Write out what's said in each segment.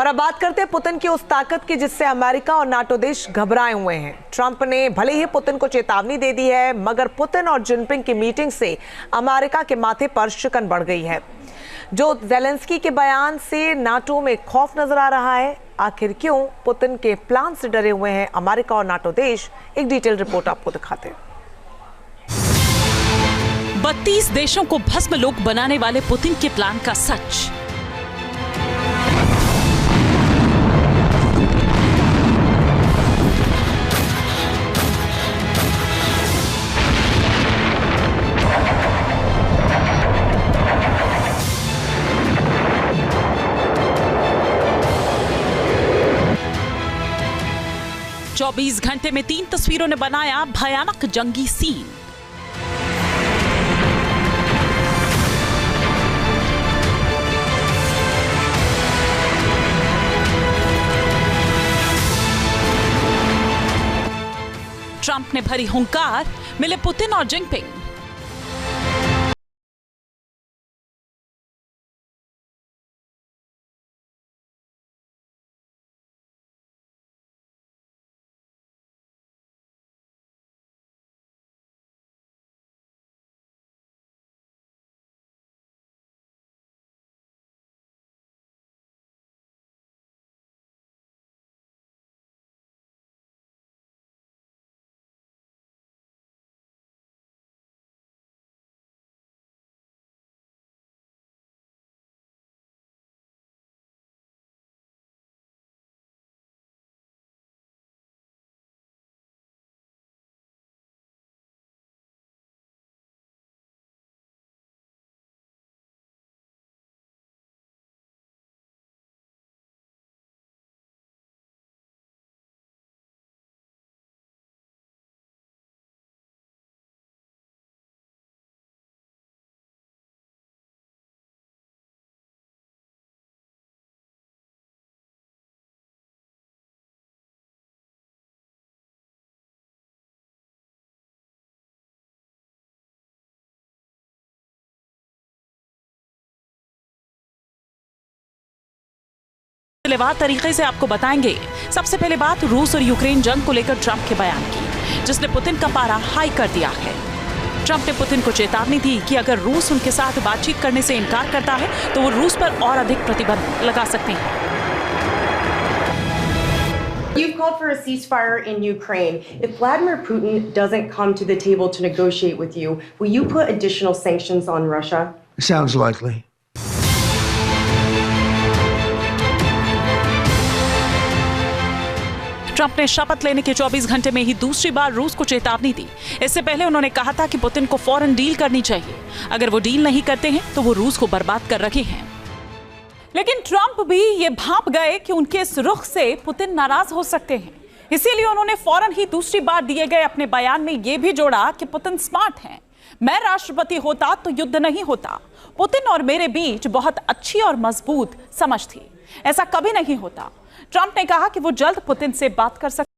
और अब बात करते हैं पुतिन की उस ताकत की जिससे अमेरिका और नाटो देश घबराए हुए हैं। ट्रंप ने भले ही पुतिन को चेतावनी दे दी है, मगर पुतिन और जिनपिंग की मीटिंग से अमेरिका के माथे पर शिकन बढ़ गई है। जो ज़ेलेंस्की के बयान से नाटो में खौफ नजर आ रहा है, आखिर क्यों पुतिन के प्लान से डरे हुए हैं अमेरिका और नाटो देश? एक डिटेल रिपोर्ट आपको दिखाते हैं। 32 देशों को भस्म लोक बनाने वाले पुतिन के प्लान का सच। चौबीस घंटे में 3 तस्वीरों ने बनाया भयानक जंगी सीन। ट्रंप ने भरी हुंकार, मिले पुतिन और जिनपिंग। सिलेवार तरीके से आपको बताएंगे। सबसे पहले बात रूस और यूक्रेन जंग को लेकर ट्रंप के बयान की, जिसने पुतिन का पारा हाई कर दिया है। ट्रंप ने पुतिन को चेतावनी दी कि अगर रूस उनके साथ बातचीत करने से इनकार करता है तो वो रूस पर और अधिक प्रतिबंध लगा सकते हैं। You've called for a ceasefire in Ukraine. If Vladimir Putin doesn't come to the table to negotiate with you, will you put additional sanctions on Russia? Sounds likely. Trump ने शपथ लेने के 24 घंटे में ही दूसरी बार रूस को चेतावनी दी। इससे पहले उन्होंने कहा था कि पुतिन को फौरन डील करनी चाहिए। अगर वो डील नहीं करते हैं तो वो रूस को बर्बाद कर रखे हैं। लेकिन ट्रंप भी ये भांप गए कि उनके इस रुख से पुतिन नाराज हो सकते हैं। इसीलिए उन्होंने फौरन ही दूसरी बार दिए गए अपने बयान में ये भी जोड़ा कि पुतिन स्मार्ट हैं। मैं राष्ट्रपति होता तो युद्ध नहीं होता। पुतिन और मेरे बीच बहुत अच्छी और मजबूत समझ थी। ऐसा कभी नहीं होता। ट्रंप ने कहा कि वो जल्द पुतिन से बात कर सकते।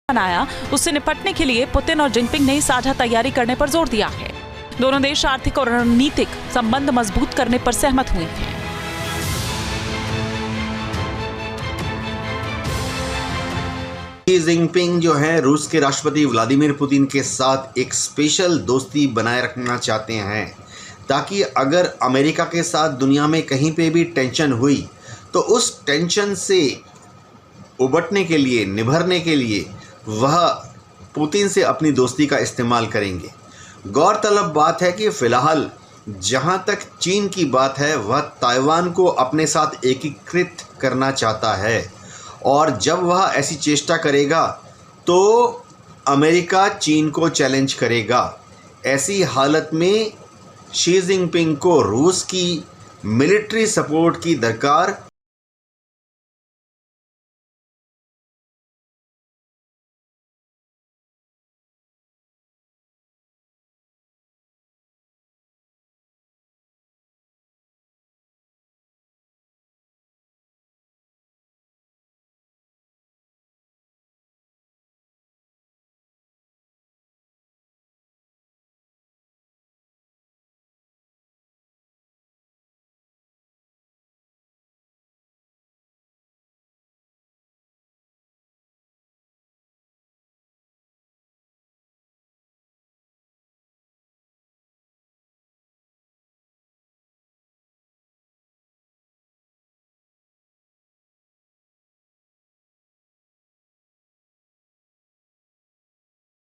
बनाया, उससे निपटने के लिए पुतिन और जिनपिंग ने साझा तैयारी करने पर जोर दिया है। दोनों देश आर्थिक और रणनीतिक संबंध मजबूत करने पर सहमत हुए हैं। शी जिनपिंग जो है रूस के राष्ट्रपति व्लादिमीर पुतिन के साथ एक स्पेशल दोस्ती बनाए रखना चाहते हैं, ताकि अगर अमेरिका के साथ दुनिया में कहीं पे भी टेंशन हुई तो उस टेंशन से उबरने के लिए, निभरने के लिए वह पुतिन से अपनी दोस्ती का इस्तेमाल करेंगे। गौरतलब बात है कि फ़िलहाल जहां तक चीन की बात है, वह ताइवान को अपने साथ एकीकृत करना चाहता है और जब वह ऐसी चेष्टा करेगा तो अमेरिका चीन को चैलेंज करेगा। ऐसी हालत में शी जिनपिंग को रूस की मिलिट्री सपोर्ट की दरकार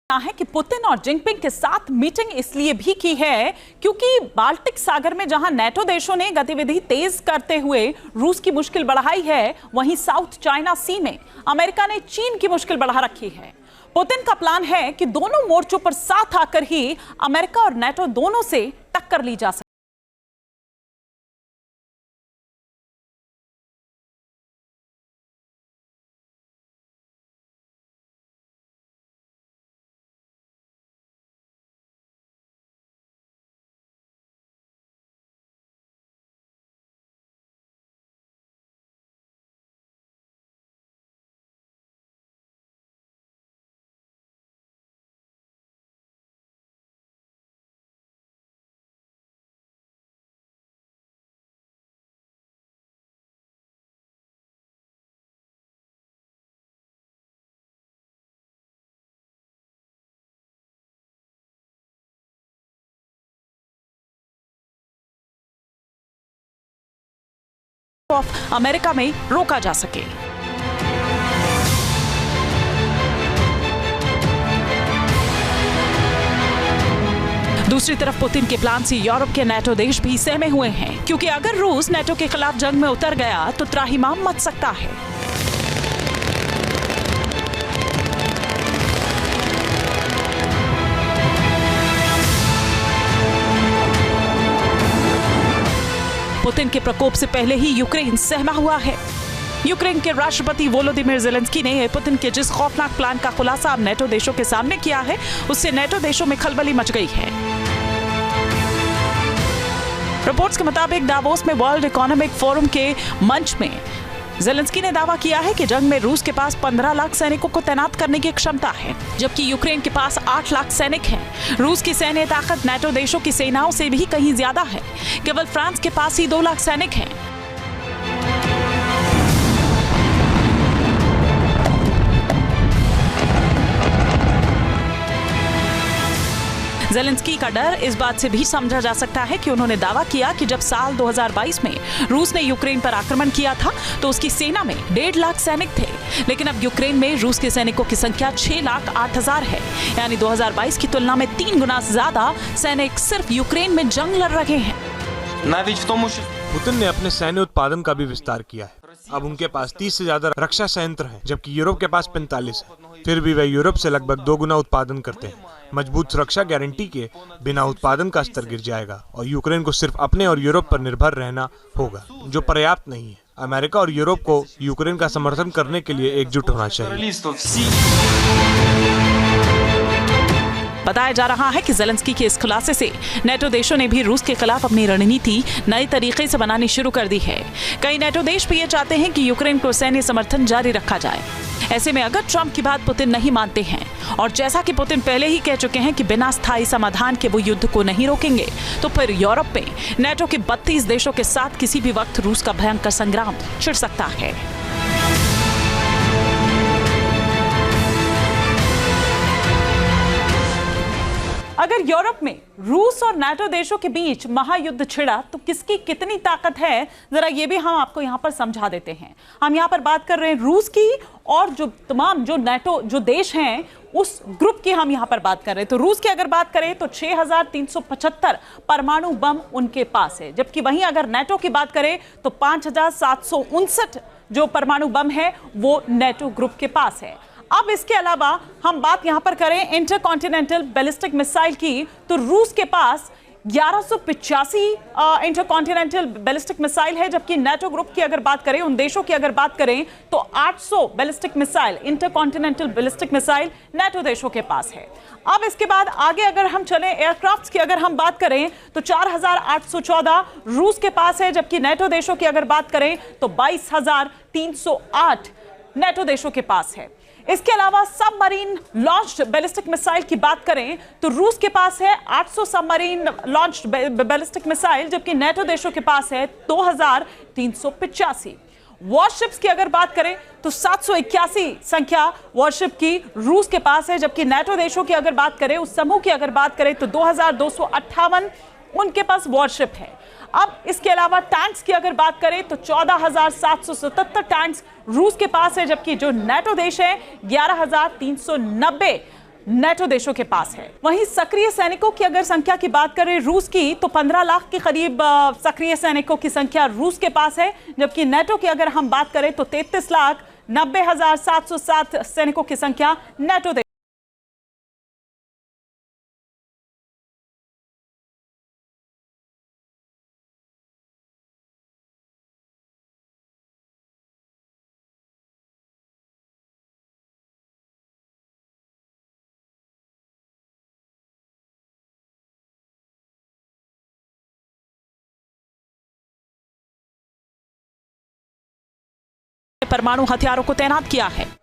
है कि पुतिन और जिनपिंग के साथ मीटिंग इसलिए भी की है क्योंकि बाल्टिक सागर में जहां नेटो देशों ने गतिविधि तेज करते हुए रूस की मुश्किल बढ़ाई है, वहीं साउथ चाइना सी में अमेरिका ने चीन की मुश्किल बढ़ा रखी है। पुतिन का प्लान है कि दोनों मोर्चों पर साथ आकर ही अमेरिका और नेटो दोनों से टक्कर ली जा सके। ऑफ अमेरिका में रोका जा सके। दूसरी तरफ पुतिन के प्लान से यूरोप के नेटो देश भी सहमे हुए हैं, क्योंकि अगर रूस नेटो के खिलाफ जंग में उतर गया तो त्राहिमाम मच सकता है। पुतिन के प्रकोप से पहले ही यूक्रेन सहमा हुआ है। यूक्रेन के राष्ट्रपति वोलोदिमीर ज़ेलेंस्की ने पुतिन के जिस खौफनाक प्लान का खुलासा अब नेटो देशों के सामने किया है, उससे नेटो देशों में खलबली मच गई है। रिपोर्ट्स के मुताबिक दावोस में वर्ल्ड इकोनॉमिक फोरम के मंच में ज़ेलेंस्की ने दावा किया है कि जंग में रूस के पास 15 लाख सैनिकों को तैनात करने की क्षमता है, जबकि यूक्रेन के पास 8 लाख सैनिक हैं। रूस की सैन्य ताकत नेटो देशों की सेनाओं से भी कहीं ज्यादा है। केवल फ्रांस के पास ही 2 लाख सैनिक हैं। ज़ेलेंस्की का डर इस बात से भी समझा जा सकता है कि उन्होंने दावा किया कि जब साल 2022 में रूस ने यूक्रेन पर आक्रमण किया था तो उसकी सेना में 1.5 लाख सैनिक थे, लेकिन अब यूक्रेन में रूस के सैनिकों की संख्या 6,08,000 है, यानी 2022 की तुलना में 3 गुना ज्यादा सैनिक सिर्फ यूक्रेन में जंग लड़ रहे हैं। पुतिन ने अपने सैन्य उत्पादन का भी विस्तार किया है। अब उनके पास 30 से ज्यादा रक्षा संयंत्र हैं, जबकि यूरोप के पास 45 है। फिर भी वे यूरोप से लगभग 2 गुना उत्पादन करते हैं। मजबूत सुरक्षा गारंटी के बिना उत्पादन का स्तर गिर जाएगा और यूक्रेन को सिर्फ अपने और यूरोप पर निर्भर रहना होगा, जो पर्याप्त नहीं है। अमेरिका और यूरोप को यूक्रेन का समर्थन करने के लिए एकजुट होना चाहिए। बताया जा रहा है कि ज़ेलेंस्की के इस खुलासे से नेटो देशों ने भी रूस के खिलाफ अपनी रणनीति नए तरीके से बनानी शुरू कर दी है। कई नेटो देश भी ये चाहते हैं कि यूक्रेन को सैन्य समर्थन जारी रखा जाए। ऐसे में अगर ट्रंप की बात पुतिन नहीं मानते हैं, और जैसा कि पुतिन पहले ही कह चुके हैं कि बिना स्थायी समाधान के वो युद्ध को नहीं रोकेंगे, तो फिर यूरोप में नेटो के 32 देशों के साथ किसी भी वक्त रूस का भयंकर संग्राम छिड़ सकता है। अगर यूरोप में रूस और नाटो देशों के बीच महायुद्ध छिड़ा तो किसकी कितनी ताकत है, जरा ये भी हम आपको यहां पर समझा देते हैं। हम यहां पर बात कर रहे हैं रूस की और जो तमाम जो नाटो जो देश हैं उस ग्रुप की हम यहां पर बात कर रहे हैं। तो रूस की अगर बात करें तो 6,375 परमाणु बम उनके पास है, जबकि वहीं अगर नाटो की बात करें तो 5,759 जो परमाणु बम है वो नाटो ग्रुप के पास है। अब इसके अलावा हम बात यहां पर करें इंटरकॉन्टिनेंटल बैलिस्टिक मिसाइल की, तो रूस के पास 1185 इंटरकॉन्टिनेंटल बैलिस्टिक मिसाइल है, जबकि नाटो ग्रुप की अगर बात करें, उन देशों की अगर बात करें तो 800 ballistic missile intercontinental ballistic missile NATO देशों के पास है। अब इसके बाद आगे अगर हम चलें एयरक्राफ्ट्स की अगर हम बात करें तो 4,814 रूस के पास है, जबकि नाटो देशों की अगर बात करें तो 22,308 नाटो देशों के पास है। इसके अलावा सबमरीन लॉन्च्ड बैलिस्टिक मिसाइल की बात करें तो रूस के पास है 800 सबमरीन लॉन्च्ड बैलिस्टिक मिसाइल, जबकि नाटो देशों के पास है 2,385। वॉरशिप्स की अगर बात करें तो 781 संख्या वॉरशिप की रूस के पास है, जबकि नाटो देशों की अगर बात करें, उस समूह की अगर बात करें तो 2,258 उनके पास वॉरशिप है। अब इसके अलावा टैंक्स की अगर बात करें तो 14,777 टैंक्स रूस के पास है, जबकि जो नाटो देश है 11,390 नाटो देशों के पास है। वहीं सक्रिय सैनिकों की अगर संख्या की बात करें रूस की तो 15 लाख के करीब सक्रिय सैनिकों की संख्या रूस के पास है, जबकि नाटो की अगर हम बात करें तो 33,90,707 सैनिकों की संख्या नाटो देश परमाणु हथियारों को तैनात किया है।